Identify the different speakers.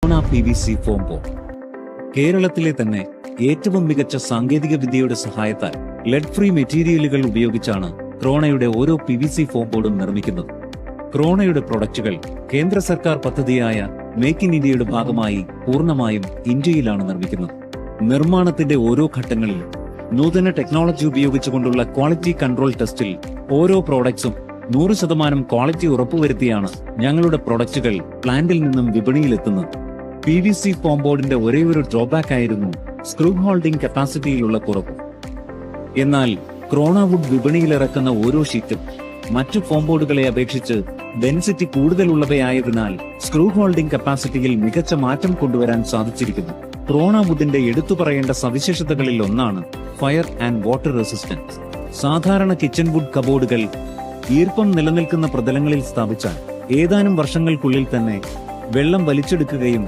Speaker 1: PVC form board. കേരളത്തിലെ തന്നെ ഏറ്റവും മികച്ച സാങ്കേതിക വിദ്യയുടെ സഹായത്താൽ ലെഡ് ഫ്രീ മെറ്റീരിയലുകൾ ഉപയോഗിച്ചാണ് ക്രോണയുടെ ഓരോ PVC ഫോം ബോർഡും നിർമ്മിക്കുന്നത്. ക്രോണയുടെ പ്രൊഡക്റ്റുകൾ കേന്ദ്ര സർക്കാർ പദ്ധതിയായ മേക്ക് ഇൻ ഇന്ത്യയുടെ ഭാഗമായി പൂർണ്ണമായും ഇന്ത്യയിലാണ് നിർമ്മിക്കുന്നത്. നിർമ്മാണത്തിന്റെ ഓരോ ഘട്ടങ്ങളിലും നൂതന ടെക്നോളജി ഉപയോഗിച്ചുകൊണ്ടുള്ള ക്വാളിറ്റി കൺട്രോൾ ടെസ്റ്റിൽ ഓരോ പ്രോഡക്ട്സും 100% ക്വാളിറ്റി ഉറപ്പുവരുത്തിയാണ് ഞങ്ങളുടെ പ്രൊഡക്റ്റുകൾ പ്ലാന്റിൽ നിന്നും വിപണിയിലെത്തുന്നത്. PVC ഫോം ബോർഡിന്റെ ഒരേയൊരു ഡ്രോബാക്ക് ആയിരുന്നു സ്ക്രൂ ഹോൾഡിംഗ് കപ്പാസിറ്റിയിലുള്ള കുറവ്. എന്നാൽ ക്രോണ വുഡ് വിപണിയിലിറക്കുന്ന ഓരോ ഷീറ്റും മറ്റു ഫോം ബോർഡുകളെ അപേക്ഷിച്ച് ഡെൻസിറ്റി കൂടുതലുള്ളവയായതിനാൽ സ്ക്രൂ ഹോൾഡിംഗ് കപ്പാസിറ്റിയിൽ മികച്ച മാറ്റം കൊണ്ടുവരാൻ സാധിച്ചിരിക്കുന്നു. ക്രോണ വുഡിന്റെ എടുത്തു പറയേണ്ട സവിശേഷതകളിൽ ഒന്നാണ് ഫയർ ആൻഡ് വാട്ടർ റെസിസ്റ്റൻസ്. സാധാരണ കിച്ചൺ വുഡ് കബോർഡുകൾ ഈർപ്പം നിലനിൽക്കുന്ന പ്രതലങ്ങളിൽ സ്ഥാപിച്ചാൽ ഏതാനും വർഷങ്ങൾക്കുള്ളിൽ തന്നെ വെള്ളം വലിച്ചെടുക്കുകയും